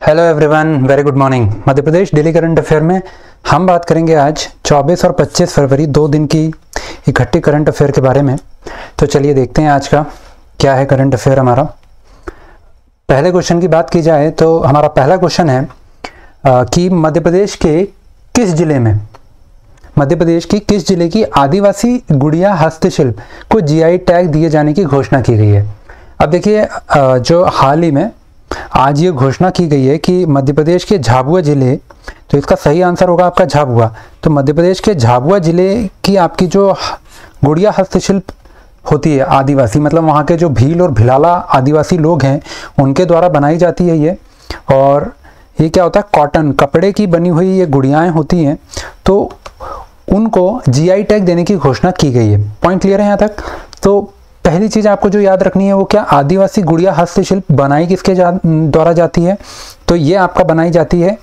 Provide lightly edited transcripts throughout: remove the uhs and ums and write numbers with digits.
Hello everyone, very good morning. Madhya Pradesh daily current affair में हम बात करेंगे आज 24 और 25 फरवरी 2 दिन की इकट्ठी करंट अफेयर के बारे में। तो चलिए देखते हैं आज का क्या है करंट अफेयर हमारा। पहले क्वेश्चन की बात की जाए तो हमारा पहला क्वेश्चन है कि मध्य प्रदेश के किस जिले की आदिवासी गुड़िया हस्तशिल्प को जीआई टैग दिए जाने की घोषणा की गई है। अब देखिए, जो हाल ही में आज ये घोषणा की गई है कि मध्य प्रदेश के झाबुआ जिले, तो इसका सही आंसर होगा आपका झाबुआ। तो मध्य प्रदेश के झाबुआ जिले की आपकी जो गुड़िया हस्तशिल्प होती है आदिवासी, मतलब वहाँ के जो भील और भिलाला आदिवासी लोग हैं उनके द्वारा बनाई जाती है ये। और ये क्या होता है, कॉटन कपड़े की बनी हुई ये गुड़ियाएँ होती हैं, तो उनको जीआई टैग देने की घोषणा की गई है। पॉइंट क्लियर है यहाँ तक? तो पहली चीज़ आपको जो याद रखनी है वो क्या, आदिवासी गुड़िया हस्तशिल्प बनाई किसके द्वारा जाती है? तो ये आपका बनाई जाती है,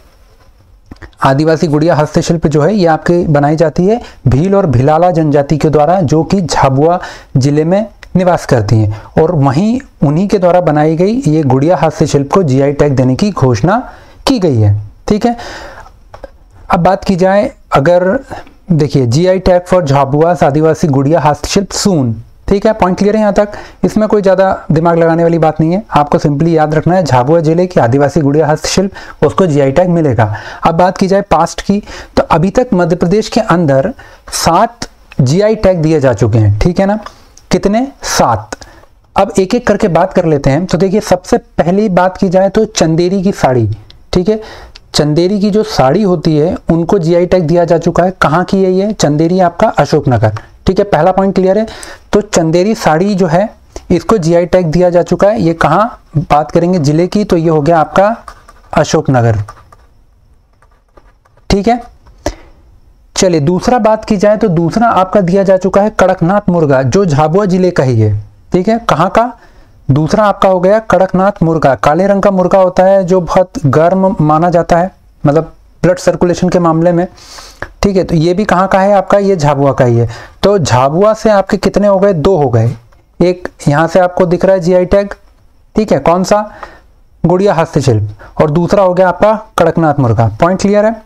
आदिवासी गुड़िया हस्तशिल्प जो है ये आपकी बनाई जाती है भील और भिलाला जनजाति के द्वारा, जो कि झाबुआ जिले में निवास करती हैं। और वहीं उन्हीं के द्वारा बनाई गई ये गुड़िया हस्तशिल्प को जीआई टैग देने की घोषणा की गई है। ठीक है, अब बात की जाए, अगर देखिए जीआई टैग फॉर झाबुआ आदिवासी गुड़िया हस्तशिल्प सून। ठीक है, पॉइंट क्लियर है यहाँ तक? इसमें कोई ज़्यादा दिमाग लगाने वाली बात नहीं है, आपको सिंपली याद रखना है झाबुआ जिले की आदिवासी गुड़िया हस्तशिल्प, उसको जीआई टैग मिलेगा। अब बात की जाए पास्ट की, तो अभी तक मध्य प्रदेश के अंदर 7 जीआई टैग दिए जा चुके हैं। ठीक है ना, कितने? 7। अब एक एक करके बात कर लेते हैं। तो देखिए, सबसे पहली बात की जाए तो चंदेरी की साड़ी। ठीक है, चंदेरी की जो साड़ी होती है उनको जीआई टैग दिया जा चुका है। कहाँ की है ये? चंदेरी आपका अशोकनगर। ठीक है, पहला पॉइंट क्लियर है। तो चंदेरी साड़ी जो है इसको जीआई टैग दिया जा चुका है। ये कहाँ बात करेंगे जिले की, तो ये हो गया आपका अशोकनगर। ठीक है, चलिए दूसरा बात की जाए तो दूसरा आपका दिया जा चुका है कड़कनाथ मुर्गा, जो झाबुआ जिले का ही है। ठीक है, कहाँ का? दूसरा आपका हो गया कड़कनाथ मुर्गा। काले रंग का मुर्गा होता है जो बहुत गर्म माना जाता है, मतलब ब्लड सर्कुलेशन के मामले में। ठीक है, तो ये भी कहाँ का है आपका? ये झाबुआ का ही है। तो झाबुआ से आपके कितने हो गए? 2 हो गए। एक यहाँ से आपको दिख रहा है जीआई टैग, ठीक है, कौन सा? गुड़िया हस्तशिल्प। और दूसरा हो गया आपका कड़कनाथ मुर्गा। पॉइंट क्लियर है?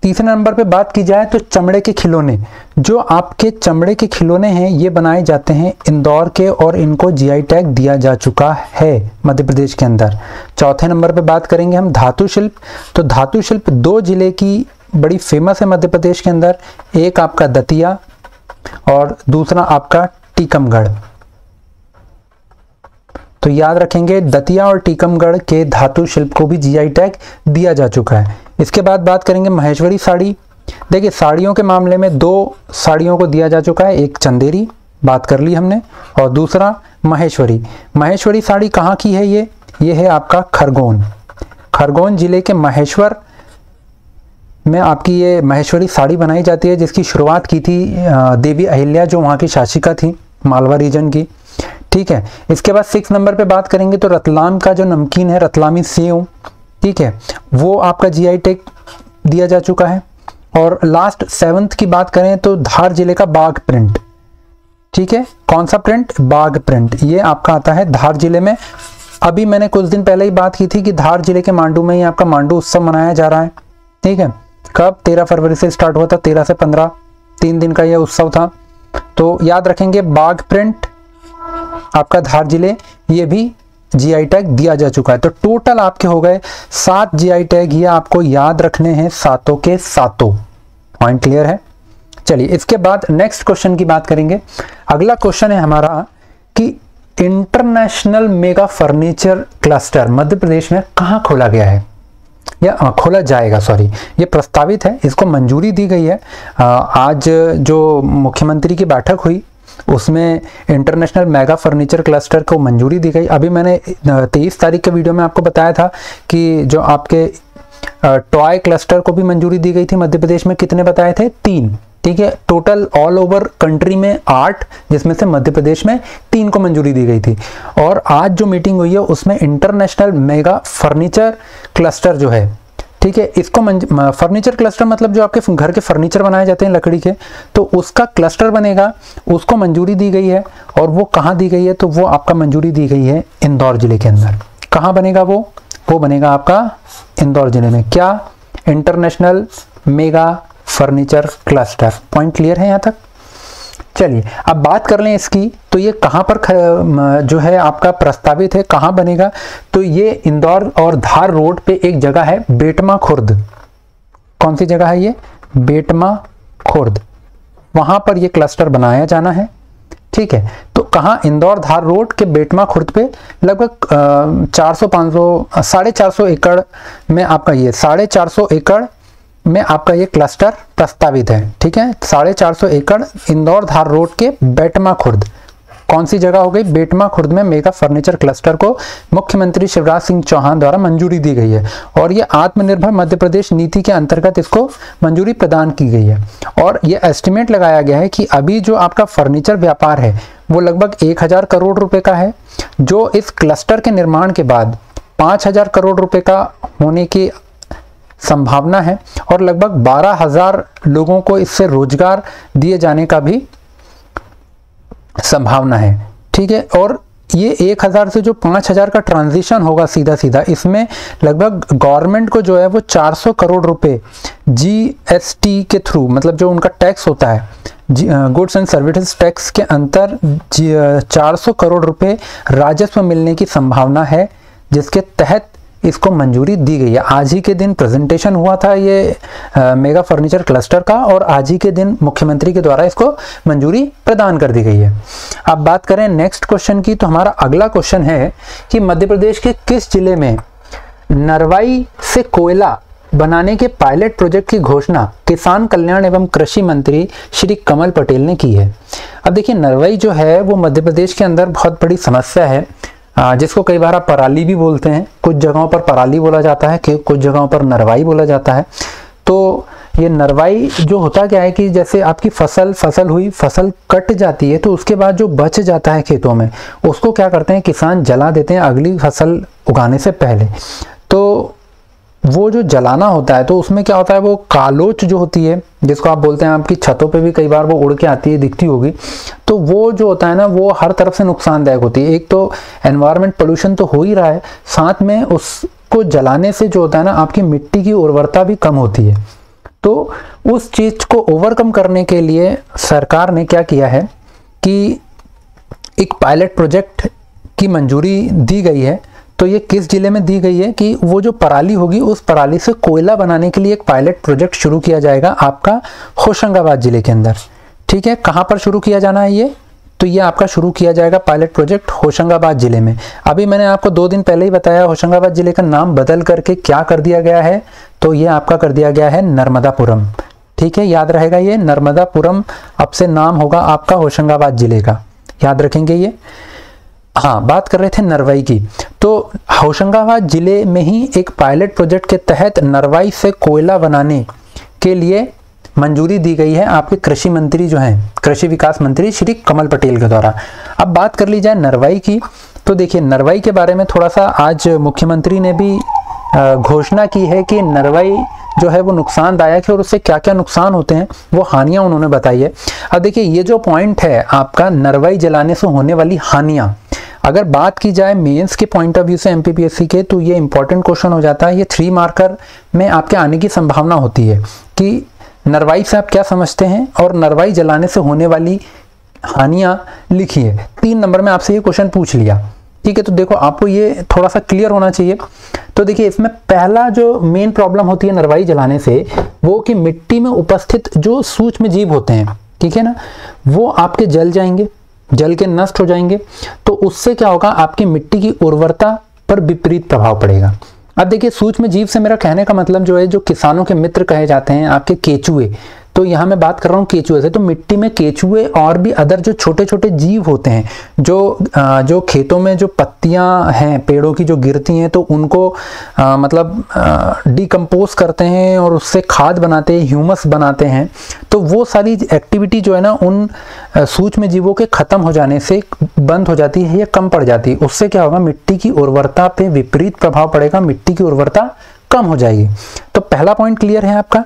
तीसरे नंबर पे बात की जाए तो चमड़े के खिलौने, जो आपके चमड़े के खिलौने हैं ये बनाए जाते हैं इंदौर के, और इनको जीआई टैग दिया जा चुका है मध्य प्रदेश के अंदर। चौथे नंबर पे बात करेंगे हम धातु शिल्प। तो धातु शिल्प 2 जिले की बड़ी फेमस है मध्य प्रदेश के अंदर, एक आपका दतिया और दूसरा आपका टीकमगढ़। तो याद रखेंगे, दतिया और टीकमगढ़ के धातु शिल्प को भी जीआई टैग दिया जा चुका है। इसके बाद बात करेंगे महेश्वरी साड़ी। देखिए, साड़ियों के मामले में 2 साड़ियों को दिया जा चुका है, एक चंदेरी बात कर ली हमने, और दूसरा महेश्वरी। महेश्वरी साड़ी कहाँ की है? ये है आपका खरगोन जिले के महेश्वर में आपकी ये महेश्वरी साड़ी बनाई जाती है, जिसकी शुरुआत की थी देवी अहिल्या, जो वहाँ की शासिका थी मालवा रीजन की। ठीक है, इसके बाद 6 नंबर पे बात करेंगे तो रतलाम का जो नमकीन है, रतलामी सेव, ठीक है, वो आपका जीआई टैग दिया जा चुका है। और लास्ट 7th की बात करें तो धार जिले का बाघ प्रिंट। ठीक है, कौन सा प्रिंट? बाघ प्रिंट। ये आपका आता है धार जिले में। अभी मैंने कुछ दिन पहले ही बात की थी कि धार जिले के मांडू में ही आपका मांडू उत्सव मनाया जा रहा है। ठीक है, कब? 13 फरवरी से स्टार्ट हुआ था, 13 से 15, 3 दिन का यह उत्सव था। तो याद रखेंगे, बाघ प्रिंट आपका धार जिले, ये भी जीआई टैग दिया जा चुका है। तो टोटल आपके हो गए 7 जीआई टैग, ये आपको याद रखने हैं, सातों के सातों। पॉइंट क्लियर है? चलिए इसके बाद नेक्स्ट क्वेश्चन की बात करेंगे। अगला क्वेश्चन है हमारा कि international mega furniture cluster Madhya Pradesh में कहाँ खोला गया है, या खोला जाएगा, सॉरी, ये प्रस्तावित है, इसको मंजूरी दी गई है। आज जो मुख्यमंत्री की बैठक हुई उसमें इंटरनेशनल मेगा फर्नीचर क्लस्टर को मंजूरी दी गई। अभी मैंने 23 तारीख के वीडियो में आपको बताया था कि जो आपके टॉय क्लस्टर को भी मंजूरी दी गई थी मध्य प्रदेश में। कितने बताए थे? 3। ठीक है, टोटल ऑल ओवर कंट्री में 8, जिसमें से मध्य प्रदेश में 3 को मंजूरी दी गई थी। और आज जो मीटिंग हुई है उसमें इंटरनेशनल मेगा फर्नीचर क्लस्टर जो है, ठीक है, इसको फर्नीचर क्लस्टर मतलब जो आपके घर के फर्नीचर बनाए जाते हैं लकड़ी के, तो उसका क्लस्टर बनेगा, उसको मंजूरी दी गई है। और वो कहाँ दी गई है? तो वो आपका मंजूरी दी गई है इंदौर जिले के अंदर। कहाँ बनेगा वो बनेगा आपका इंदौर जिले में। क्या? International mega furniture cluster. Point clear है यहाँ तक? चलिए अब बात कर लें इसकी, तो ये कहाँ पर जो है आपका प्रस्तावित है, कहाँ बनेगा? तो ये इंदौर और धार रोड पे एक जगह है बेटमा खुर्द। कौन सी जगह है ये? बेटमा खुर्द। वहां पर ये क्लस्टर बनाया जाना है। ठीक है, तो कहाँ? इंदौर धार रोड के बेटमा खुर्द पे लगभग 450 एकड़ में आपका ये 450 एकड़ में आपका ये क्लस्टर प्रस्तावित है। ठीक है, 450 एकड़ इंदौर धार रोड के बेटमा खुर्द। कौन सी जगह हो गई? बेटमा खुर्द में मेगा फर्नीचर क्लस्टर को मुख्यमंत्री शिवराज सिंह चौहान द्वारा मंजूरी दी गई है और ये आत्मनिर्भर मध्य प्रदेश नीति के अंतर्गत इसको मंजूरी प्रदान की गई है। और ये एस्टिमेट लगाया गया है कि अभी जो आपका फर्नीचर व्यापार है वो लगभग 1000 करोड़ रुपए का है, जो इस क्लस्टर के निर्माण के बाद 5000 करोड़ रुपए का होने की संभावना है और लगभग 12000 लोगों को इससे रोजगार दिए जाने का भी संभावना है। ठीक है, और ये 1000 से जो 5000 का ट्रांजिशन होगा सीधा सीधा, इसमें लगभग गवर्नमेंट को जो है वो 400 करोड़ रुपए जीएसटी के थ्रू, मतलब जो उनका टैक्स होता है गुड्स एंड सर्विसेज टैक्स के अंतर 400 करोड़ रुपए राजस्व मिलने की संभावना है, जिसके तहत इसको मंजूरी दी गई है। आज ही के दिन प्रेजेंटेशन हुआ था ये मेगा फर्नीचर क्लस्टर का और आज ही के दिन मुख्यमंत्री के द्वारा इसको मंजूरी प्रदान कर दी गई है। अब बात करें नेक्स्ट क्वेश्चन की, तो हमारा अगला क्वेश्चन है कि मध्य प्रदेश के किस जिले में नरवाई से कोयला बनाने के पायलट प्रोजेक्ट की घोषणा किसान कल्याण एवं कृषि मंत्री श्री कमल पटेल ने की है। अब देखिए, नरवाई जो है वो मध्य प्रदेश के अंदर बहुत बड़ी समस्या है, जिसको कई बार आप पराली भी बोलते हैं। कुछ जगहों पर पराली बोला जाता है, कुछ जगहों पर नरवाई बोला जाता है। तो ये नरवाई जो होता क्या है कि जैसे आपकी फसल हुई, फसल कट जाती है, तो उसके बाद जो बच जाता है खेतों में, उसको क्या करते हैं किसान जला देते हैं अगली फसल उगाने से पहले। तो वो जो जलाना होता है तो उसमें क्या होता है, वो कालोच जो होती है, जिसको आप बोलते हैं, आपकी छतों पे भी कई बार वो उड़ के आती है, दिखती होगी। तो वो जो होता है ना, वो हर तरफ से नुकसानदायक होती है। एक तो एनवायरनमेंट पोल्यूशन तो हो ही रहा है, साथ में उसको जलाने से जो होता है ना, आपकी मिट्टी की उर्वरता भी कम होती है। तो उस चीज को ओवरकम करने के लिए सरकार ने क्या किया है कि एक पायलट प्रोजेक्ट की मंजूरी दी गई है। तो ये किस जिले में दी गई है कि वो जो पराली होगी, उस पराली से कोयला बनाने के लिए एक पायलट प्रोजेक्ट शुरू किया जाएगा आपका होशंगाबाद जिले के अंदर। ठीक है, कहाँ पर शुरू किया जाना है ये? तो ये आपका शुरू किया जाएगा पायलट प्रोजेक्ट होशंगाबाद जिले में। अभी मैंने आपको 2 दिन पहले ही बताया, होशंगाबाद जिले का नाम बदल करके क्या कर दिया गया है, तो ये आपका कर दिया गया है नर्मदापुरम। ठीक है, याद रहेगा, ये नर्मदापुरम अब से नाम होगा आपका होशंगाबाद जिले का, याद रखेंगे ये। हाँ, बात कर रहे थे नरवाई की, तो होशंगाबाद जिले में ही एक पायलट प्रोजेक्ट के तहत नरवाई से कोयला बनाने के लिए मंजूरी दी गई है आपके कृषि मंत्री जो हैं, कृषि विकास मंत्री श्री कमल पटेल के द्वारा। अब बात कर ली जाए नरवाई की, तो देखिए नरवाई के बारे में थोड़ा सा आज मुख्यमंत्री ने भी घोषणा की है कि नरवाई जो है वो नुकसानदायक है और उससे क्या क्या नुकसान होते हैं वो हानियां उन्होंने बताई है। अब देखिए, ये जो पॉइंट है आपका नरवाई जलाने से होने वाली हानियां, अगर बात की जाए मेंस के पॉइंट ऑफ व्यू से एमपीपीएससी के, तो ये इंपॉर्टेंट क्वेश्चन हो जाता है। ये 3 मार्कर में आपके आने की संभावना होती है कि नरवाई से आप क्या समझते हैं और नरवाई जलाने से होने वाली हानियां लिखिए। 3 नंबर में आपसे ये क्वेश्चन पूछ लिया। ठीक है, तो देखो आपको ये थोड़ा सा क्लियर होना चाहिए। तो देखिए, इसमें पहला जो मेन प्रॉब्लम होती है नरवाई जलाने से, वो कि मिट्टी में उपस्थित जो सूक्ष्म जीव होते हैं, ठीक है ना, वो आपके जल जाएंगे, जल के नष्ट हो जाएंगे। तो उससे क्या होगा, आपकी मिट्टी की उर्वरता पर विपरीत प्रभाव पड़ेगा। अब देखिए, सूक्ष्म जीव से मेरा कहने का मतलब जो है, जो किसानों के मित्र कहे जाते हैं आपके केचुए, तो यहाँ मैं बात कर रहा हूँ केचुए से। तो मिट्टी में केचुए और भी अदर जो छोटे छोटे जीव होते हैं, जो खेतों में जो पत्तियां हैं पेड़ों की जो गिरती हैं, तो उनको मतलब डिकम्पोज करते हैं और उससे खाद बनाते हैं, ह्यूमस बनाते हैं। तो वो सारी एक्टिविटी जो है ना, उन सूक्ष्म जीवों के खत्म हो जाने से बंद हो जाती है या कम पड़ जाती है। उससे क्या होगा, मिट्टी की उर्वरता पे विपरीत प्रभाव पड़ेगा, मिट्टी की उर्वरता कम हो जाएगी। तो पहला पॉइंट क्लियर है आपका।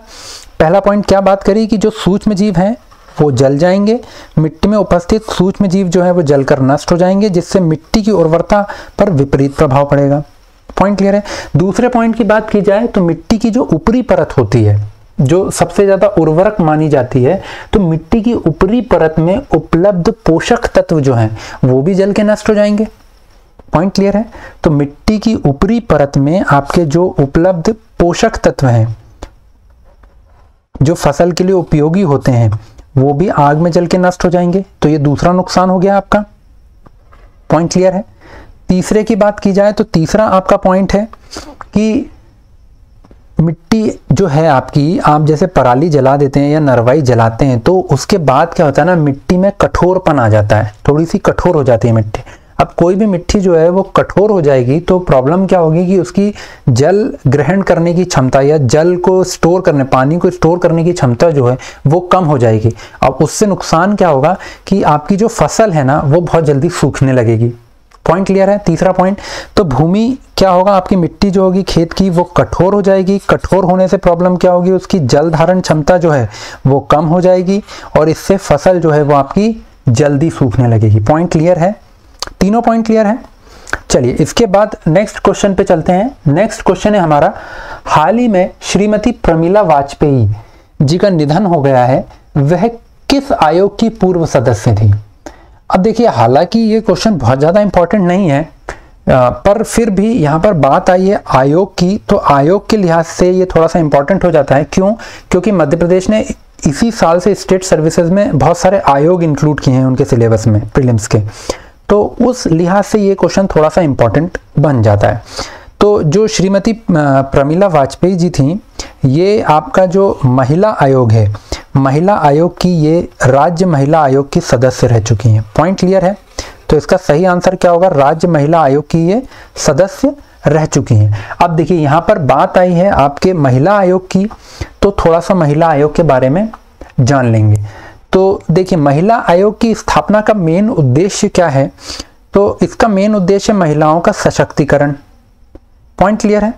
पहला पॉइंट क्या बात करी कि जो सूक्ष्म जीव हैं वो जल जाएंगे, मिट्टी में उपस्थित सूक्ष्म जीव जो है वो जलकर नष्ट हो जाएंगे, जिससे मिट्टी की उर्वरता पर विपरीत प्रभाव पड़ेगा। पॉइंट क्लियर है। दूसरे पॉइंट की बात की जाए तो मिट्टी की जो ऊपरी परत होती है, जो सबसे ज्यादा उर्वरक मानी जाती है, तो मिट्टी की ऊपरी परत में उपलब्ध पोषक तत्व जो हैं वो भी जल के नष्ट हो जाएंगे। पॉइंट क्लियर है। तो मिट्टी की ऊपरी परत में आपके जो उपलब्ध पोषक तत्व हैं जो फसल के लिए उपयोगी होते हैं वो भी आग में जल के नष्ट हो जाएंगे। तो ये दूसरा नुकसान हो गया आपका। पॉइंट क्लियर है। तीसरे की बात की जाए तो तीसरा आपका पॉइंट है कि मिट्टी जो है आपकी, आप जैसे पराली जला देते हैं या नरवाई जलाते हैं तो उसके बाद क्या होता है ना, मिट्टी में कठोरपन आ जाता है, थोड़ी सी कठोर हो जाती है मिट्टी। अब कोई भी मिट्टी जो है वो कठोर हो जाएगी तो प्रॉब्लम क्या होगी कि उसकी जल ग्रहण करने की क्षमता या जल को स्टोर करने, पानी को स्टोर करने की क्षमता जो है वो कम हो जाएगी। अब उससे नुकसान क्या होगा कि आपकी जो फसल है ना वो बहुत जल्दी सूखने लगेगी। पॉइंट क्लियर है। तीसरा पॉइंट, तो भूमि क्या होगा, आपकी मिट्टी जो होगी खेत की वो कठोर हो जाएगी। कठोर होने से प्रॉब्लम क्या होगी, उसकी जल धारण क्षमता जो है वो कम हो जाएगी और इससे फसल जो है वो आपकी जल्दी सूखने लगेगी। पॉइंट क्लियर है। तीनों पॉइंट क्लियर है। चलिए इसके बाद नेक्स्ट क्वेश्चन पे चलते हैं। नेक्स्ट क्वेश्चन है हमारा, हाल ही में श्रीमती प्रमिला वाजपेयी जी का निधन हो गया है, वह किस आयोग की पूर्व सदस्य थी। अब देखिए, हालांकि ये क्वेश्चन बहुत ज़्यादा इंपॉर्टेंट नहीं है पर फिर भी यहाँ पर बात आई है आयोग की, तो आयोग के लिहाज से ये थोड़ा सा इंपॉर्टेंट हो जाता है। क्यों? क्योंकि मध्य प्रदेश ने इसी साल से स्टेट सर्विसेज में बहुत सारे आयोग इंक्लूड किए हैं उनके सिलेबस में, प्रीलिम्स के, तो उस लिहाज से ये क्वेश्चन थोड़ा सा इंपॉर्टेंट बन जाता है। तो जो श्रीमती प्रमिला वाजपेयी जी थी, ये आपका जो महिला आयोग है, महिला आयोग की ये राज्य महिला आयोग की सदस्य रह चुकी हैं। पॉइंट क्लियर है। तो इसका सही आंसर क्या होगा, राज्य महिला आयोग की ये सदस्य रह चुकी हैं। अब देखिए यहाँ पर बात आई है आपके महिला आयोग की, तो थोड़ा सा महिला आयोग के बारे में जान लेंगे। तो देखिए, महिला आयोग की स्थापना का मेन उद्देश्य क्या है, तो इसका मेन उद्देश्य महिलाओं का सशक्तिकरण। पॉइंट क्लियर है।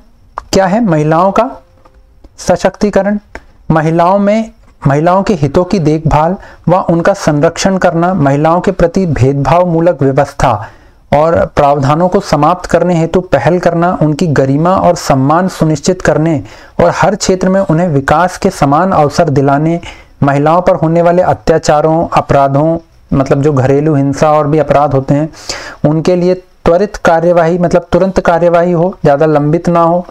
क्या है? महिलाओं का सशक्तिकरण, महिलाओं के हितों की देखभाल व उनका संरक्षण करना, महिलाओं के प्रति भेदभाव मूलक व्यवस्था और प्रावधानों को समाप्त करने हेतु पहल करना, उनकी गरिमा और सम्मान सुनिश्चित करने और हर क्षेत्र में उन्हें विकास के समान अवसर दिलाने, महिलाओं पर होने वाले अत्याचारों, अपराधों, मतलब जो घरेलू हिंसा और भी अपराध होते हैं उनके लिए त्वरित कार्यवाही, मतलब तुरंत कार्यवाही हो, ज़्यादा लंबित ना हो,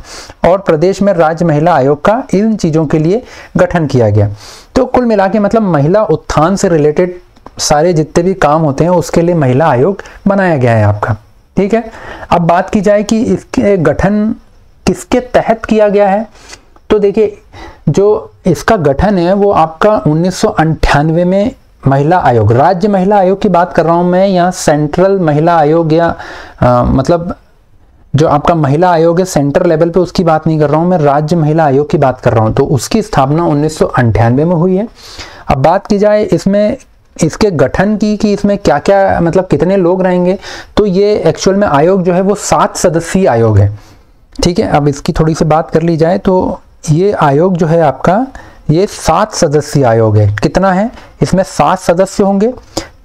और प्रदेश में राज्य महिला आयोग का इन चीज़ों के लिए गठन किया गया। तो कुल मिला के मतलब महिला उत्थान से रिलेटेड सारे जितने भी काम होते हैं उसके लिए महिला आयोग बनाया गया है आपका। ठीक है। अब बात की जाए कि इसके गठन किसके तहत किया गया है, तो देखिए जो इसका गठन है वो आपका 1998 में महिला आयोग, राज्य महिला आयोग की बात कर रहा हूं मैं, यहाँ सेंट्रल महिला आयोग या मतलब जो आपका महिला आयोग है सेंट्रल लेवल पे उसकी बात नहीं कर रहा हूं मैं, राज्य महिला आयोग की बात कर रहा हूं। तो उसकी स्थापना 1998 में हुई है। अब बात की जाए इसमें इसके गठन की कि इसमें क्या क्या मतलब कितने लोग रहेंगे, तो ये एक्चुअल में आयोग जो है वो 7 सदस्यीय आयोग है। ठीक है। अब इसकी थोड़ी सी बात कर ली जाए तो ये आयोग जो है आपका ये 7 सदस्यीय आयोग है। कितना है? इसमें 7 सदस्य होंगे।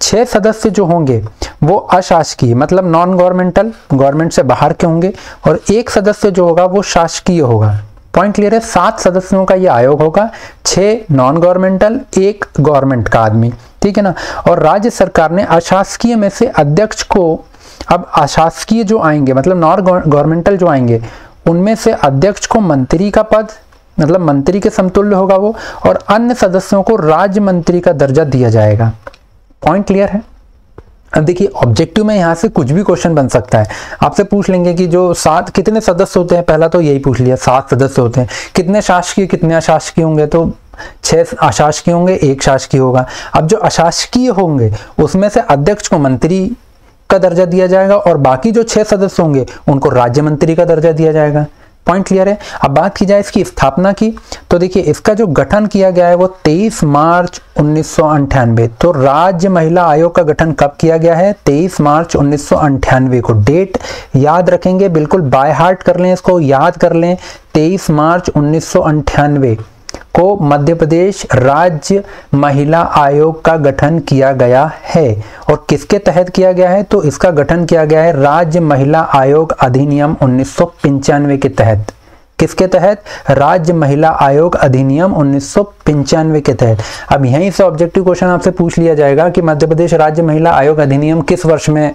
6 सदस्य जो होंगे वो अशासकीय, मतलब नॉन गवर्नमेंटल, गवर्नमेंट से बाहर के होंगे, और 1 सदस्य जो होगा वो शासकीय होगा। पॉइंट क्लियर है। 7 सदस्यों का ये आयोग होगा, 6 नॉन गवर्नमेंटल, 1 गवर्नमेंट का आदमी। ठीक है ना। और राज्य सरकार ने अशासकीय में से अध्यक्ष को, अब अशासकीय जो आएंगे मतलब नॉन गवर्नमेंटल जो आएंगे उनमें से अध्यक्ष को मंत्री का पद, मतलब मंत्री के समतुल्य होगा वो, और अन्य सदस्यों को राज्य मंत्री का दर्जा दिया जाएगा। पॉइंट क्लियर है। अब देखिए ऑब्जेक्टिव में यहाँ से कुछ भी क्वेश्चन बन सकता है। आपसे पूछ लेंगे कि जो 7 कितने सदस्य होते हैं, पहला तो यही पूछ लिया 7 सदस्य होते हैं, कितने शासकीय कितने अशासकीय होंगे, तो 6 अशासकीय होंगे, 1 शासकीय होगा। अब जो अशासकीय होंगे उसमें से अध्यक्ष को मंत्री का दर्जा दिया जाएगा और बाकी जो 6 सदस्य होंगे उनको राज्य मंत्री का दर्जा दिया जाएगा। पॉइंट क्लियर है। अब बात की जाए इसकी स्थापना की, तो देखिए इसका जो गठन किया गया है वो 23 मार्च 1998। तो राज्य महिला आयोग का गठन कब किया गया है? 23 मार्च 1998 को। डेट याद रखेंगे, बिल्कुल बाय हार्ट कर लें, इसको याद कर लें। 23 मार्च 1998 को मध्य प्रदेश राज्य महिला आयोग का गठन किया गया है। और किसके तहत किया गया है? तो इसका गठन किया गया है राज्य महिला आयोग अधिनियम 1995 के तहत। किसके तहत? राज्य महिला आयोग अधिनियम 1995 के तहत। अब यहीं से ऑब्जेक्टिव क्वेश्चन आपसे पूछ लिया जाएगा कि मध्य प्रदेश राज्य महिला आयोग अधिनियम किस वर्ष में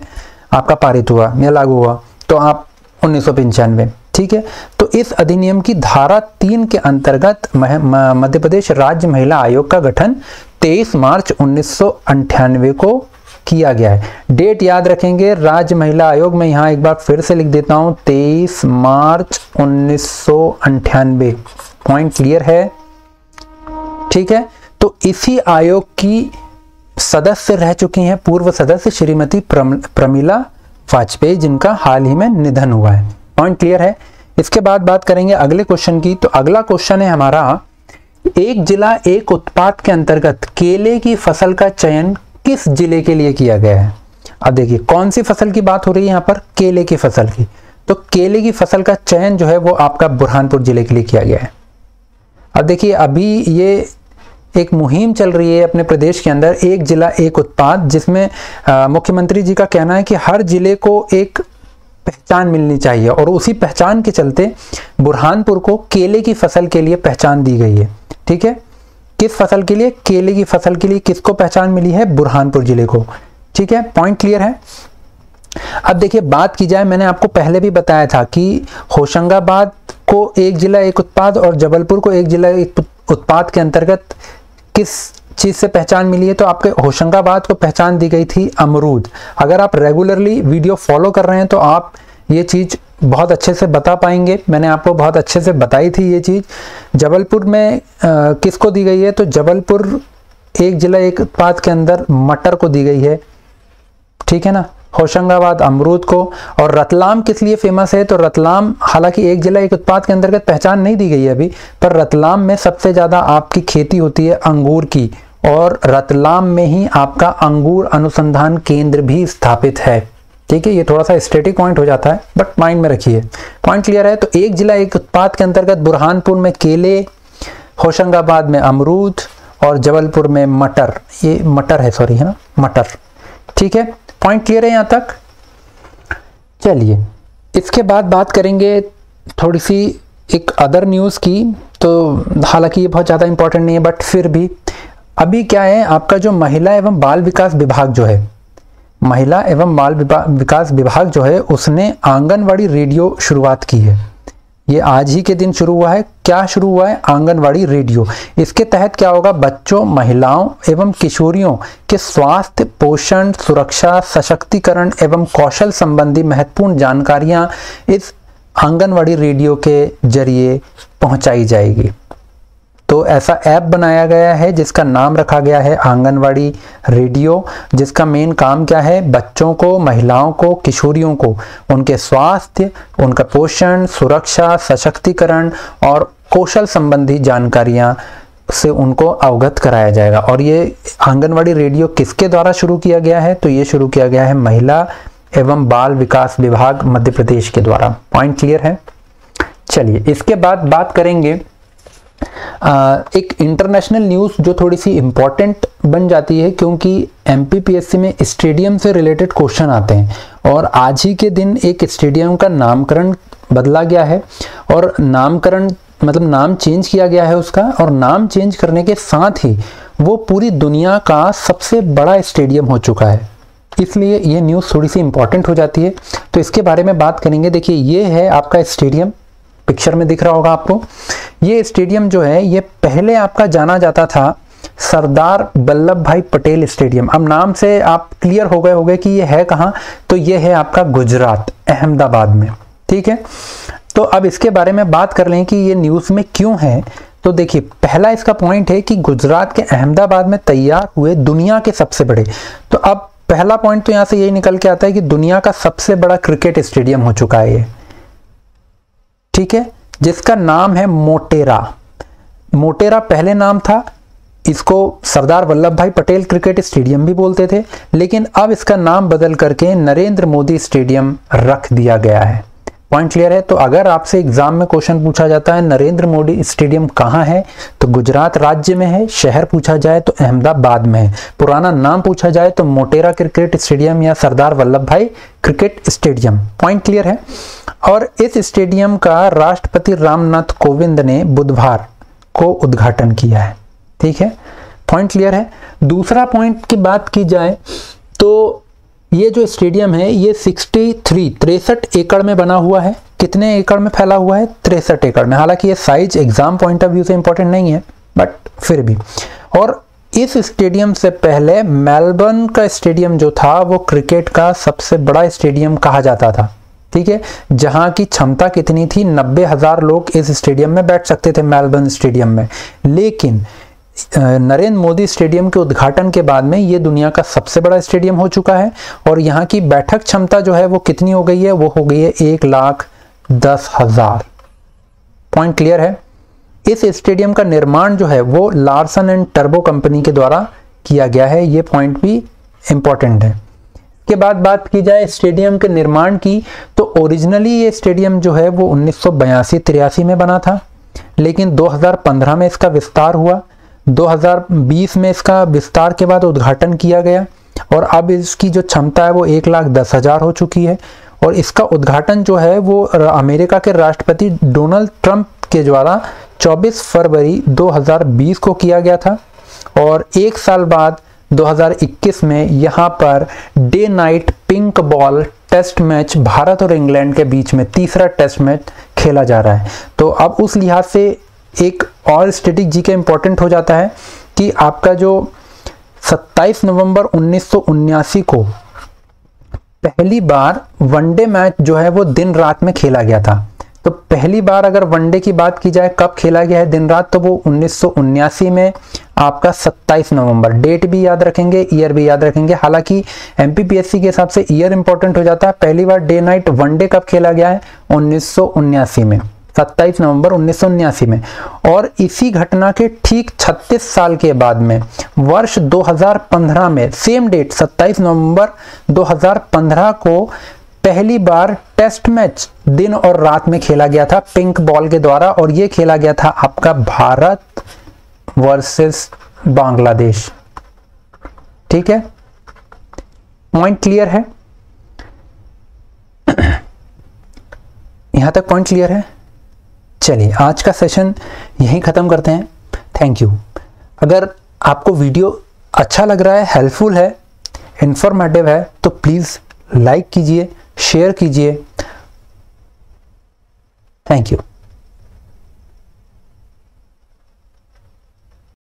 आपका पारित हुआ या लागू हुआ? तो आप 1995, ठीक है। तो इस अधिनियम की धारा 3 के अंतर्गत मध्य प्रदेश राज्य महिला आयोग का गठन 23 मार्च 1998 को किया गया है। डेट याद रखेंगे राज्य महिला आयोग में, यहाँ एक बार फिर से लिख देता हूं 23 मार्च 1998। पॉइंट क्लियर है? ठीक है। तो इसी आयोग की सदस्य रह चुकी हैं पूर्व सदस्य श्रीमती प्रमिला वाजपेयी, जिनका हाल ही में निधन हुआ है। पॉइंट क्लियर है? इसके बाद बात करेंगे अगले क्वेश्चन की। तो अगला क्वेश्चन है हमारा, एक जिला एक उत्पाद के अंतर्गत केले की फसल का चयन किस जिले के लिए किया गया है? अब देखिए कौन सी फसल की बात हो रही है यहाँ पर? केले की फसल की। तो केले की फसल का चयन जो है वो आपका बुरहानपुर जिले के लिए किया गया है। अब देखिए अभी ये एक मुहिम चल रही है अपने प्रदेश के अंदर, एक जिला एक उत्पाद, जिसमें मुख्यमंत्री जी का कहना है कि हर जिले को एक पहचान मिलनी चाहिए और उसी पहचान के चलते बुरहानपुर को केले की फसल के लिए पहचान दी गई है। ठीक है, किस फसल के लिए? केले की फसल के लिए किसको पहचान मिली है? बुरहानपुर जिले को। ठीक है, पॉइंट क्लियर है? अब देखिए बात की जाए, मैंने आपको पहले भी बताया था कि होशंगाबाद को एक जिला एक उत्पाद और जबलपुर को एक जिला एक उत्पाद के अंतर्गत किस चीज से पहचान मिली है? तो आपके होशंगाबाद को पहचान दी गई थी अमरूद। अगर आप रेगुलरली वीडियो फॉलो कर रहे हैं तो आप ये चीज बहुत अच्छे से बता पाएंगे। मैंने आपको बहुत अच्छे से बताई थी ये चीज। जबलपुर में किसको दी गई है? तो जबलपुर एक जिला एक उत्पाद के अंदर मटर को दी गई है। ठीक है ना, होशंगाबाद अमरूद को। और रतलाम किस लिए फेमस है? तो रतलाम, हालांकि एक जिला एक उत्पाद के अंतर्गत पहचान नहीं दी गई है अभी, पर रतलाम में सबसे ज्यादा आपकी खेती होती है अंगूर की, और रतलाम में ही आपका अंगूर अनुसंधान केंद्र भी स्थापित है। ठीक है, ये थोड़ा सा स्टैटिक पॉइंट हो जाता है बट माइंड में रखिए। पॉइंट क्लियर है? तो एक जिला एक उत्पाद के अंतर्गत बुरहानपुर में केले, होशंगाबाद में अमरूद और जबलपुर में मटर, ये मटर है, सॉरी है ना, मटर। ठीक है, पॉइंट क्लियर है यहां तक? चलिए इसके बाद बात करेंगे थोड़ी सी एक अदर न्यूज़ की। तो हालांकि ये बहुत ज़्यादा इंपॉर्टेंट नहीं है बट फिर भी अभी क्या है, आपका जो महिला एवं बाल विकास विभाग जो है, महिला एवं बाल विकास विभाग जो है, उसने आंगनवाड़ी रेडियो शुरुआत की है। ये आज ही के दिन शुरू हुआ है। क्या शुरू हुआ है? आंगनवाड़ी रेडियो। इसके तहत क्या होगा? बच्चों, महिलाओं एवं किशोरियों के स्वास्थ्य, पोषण, सुरक्षा, सशक्तिकरण एवं कौशल संबंधी महत्वपूर्ण जानकारियां इस आंगनवाड़ी रेडियो के जरिए पहुंचाई जाएगी। तो ऐसा ऐप बनाया गया है जिसका नाम रखा गया है आंगनवाड़ी रेडियो, जिसका मेन काम क्या है? बच्चों को, महिलाओं को, किशोरियों को उनके स्वास्थ्य, उनका पोषण, सुरक्षा, सशक्तिकरण और कौशल संबंधी जानकारियां से उनको अवगत कराया जाएगा। और ये आंगनवाड़ी रेडियो किसके द्वारा शुरू किया गया है? तो ये शुरू किया गया है महिला एवं बाल विकास विभाग मध्य प्रदेश के द्वारा। पॉइंट क्लियर है? चलिए इसके बाद बात करेंगे एक इंटरनेशनल न्यूज़ जो थोड़ी सी इंपॉर्टेंट बन जाती है, क्योंकि एमपीपीएससी में स्टेडियम से रिलेटेड क्वेश्चन आते हैं। और आज ही के दिन एक स्टेडियम का नामकरण बदला गया है, और नामकरण मतलब नाम चेंज किया गया है उसका, और नाम चेंज करने के साथ ही वो पूरी दुनिया का सबसे बड़ा स्टेडियम हो चुका है। इसलिए ये न्यूज़ थोड़ी सी इंपॉर्टेंट हो जाती है, तो इसके बारे में बात करेंगे। देखिए ये है आपका स्टेडियम, पिक्चर में दिख रहा होगा आपको। ये स्टेडियम जो है ये पहले आपका जाना जाता था सरदार वल्लभ भाई पटेल स्टेडियम। अब नाम से आप क्लियर हो गए होंगे कि ये है कहाँ, तो ये है आपका गुजरात, अहमदाबाद में। ठीक है, तो अब इसके बारे में बात कर लें कि ये न्यूज़ में क्यों है। तो देखिए पहला इसका पॉइंट है कि गुजरात के अहमदाबाद में तैयार हुए दुनिया के सबसे बड़े, तो अब पहला पॉइंट तो यहाँ से यही निकल के आता है कि दुनिया का सबसे बड़ा क्रिकेट स्टेडियम हो चुका है ये। ठीक है, जिसका नाम है मोटेरा। मोटेरा पहले नाम था, इसको सरदार वल्लभ भाई पटेल क्रिकेट स्टेडियम भी बोलते थे, लेकिन अब इसका नाम बदल करके नरेंद्र मोदी स्टेडियम रख दिया गया है। पॉइंट क्लियर है। तो अगर आपसे एग्जाम में क्वेश्चन पूछा जाता है नरेंद्र मोदी स्टेडियम कहाँ है, तो गुजरात राज्य में है। शहर पूछा जाए तो अहमदाबाद में है। पुराना नाम पूछा जाए तो मोटेरा क्रिकेट स्टेडियम या सरदार वल्लभ भाई क्रिकेट स्टेडियम। पॉइंट क्लियर है। और इस स्टेडियम का राष्ट्रपति रामनाथ कोविंद ने बुधवार को उद्घाटन किया है। ठीक है, पॉइंट क्लियर है। दूसरा पॉइंट की बात की जाए तो ये जो स्टेडियम है ये 63 एकड़ में बना हुआ है। कितने एकड़ में फैला हुआ है? 63 एकड़ में। हालांकि ये size exam point of view से इंपॉर्टेंट नहीं है, बट फिर भी। और इस स्टेडियम से पहले मेलबर्न का स्टेडियम जो था वो क्रिकेट का सबसे बड़ा स्टेडियम कहा जाता था। ठीक है, जहां की क्षमता कितनी थी? 90,000 लोग इस स्टेडियम में बैठ सकते थे, मेलबर्न स्टेडियम में। लेकिन नरेंद्र मोदी स्टेडियम के उद्घाटन के बाद में ये दुनिया का सबसे बड़ा स्टेडियम हो चुका है। और यहाँ की बैठक क्षमता जो है वो कितनी हो गई है? वो हो गई है 1,10,000। पॉइंट क्लियर है। इस स्टेडियम का निर्माण जो है वो लार्सन एंड टर्बो कंपनी के द्वारा किया गया है। ये पॉइंट भी इंपॉर्टेंट है। के बाद बात की जाए स्टेडियम के निर्माण की, तो ओरिजिनली ये स्टेडियम जो है वो 1982-83 में बना था, लेकिन 2015 में इसका विस्तार हुआ। 2020 में इसका विस्तार के बाद उद्घाटन किया गया और अब इसकी जो क्षमता है वो 1,10,000 हो चुकी है। और इसका उद्घाटन जो है वो अमेरिका के राष्ट्रपति डोनाल्ड ट्रंप के द्वारा 24 फरवरी 2020 को किया गया था। और एक साल बाद 2021 में यहाँ पर day night pink ball test match Bharat और इंग्लैंड के बीच में तीसरा टेस्ट मैच खेला जा रहा है। तो अब उस लिहाज से एक और स्टैटिक जी के इंपॉर्टेंट हो जाता है कि आपका जो 27 नवंबर 1979 को पहली बार वनडे मैच जो है वो दिन रात में खेला गया था। तो पहली बार अगर वनडे की बात की जाए कब खेला गया है दिन रात, तो वो 1979 में आपका 27 नवंबर। डेट भी याद रखेंगे, ईयर भी याद रखेंगे। हालांकि एमपीपीएससी के हिसाब से ईयर इंपॉर्टेंट हो जाता है। पहली बार डे नाइट वनडे कब खेला गया है? 1979 में, 27 नवंबर 1979 में। और इसी घटना के ठीक 36 साल के बाद में वर्ष 2015 में सेम डेट 27 नवंबर 2015 को पहली बार टेस्ट मैच दिन और रात में खेला गया था पिंक बॉल के द्वारा। और ये खेला गया था आपका भारत वर्सेस बांग्लादेश। ठीक है, पॉइंट क्लियर है। यहां तक पॉइंट क्लियर है। चलिए आज का सेशन यहीं ख़त्म करते हैं। Thank you. अगर आपको वीडियो अच्छा लग रहा है, हेल्पफुल है, इंफॉर्मेटिव है, तो प्लीज़ लाइक कीजिए, शेयर कीजिए। Thank you.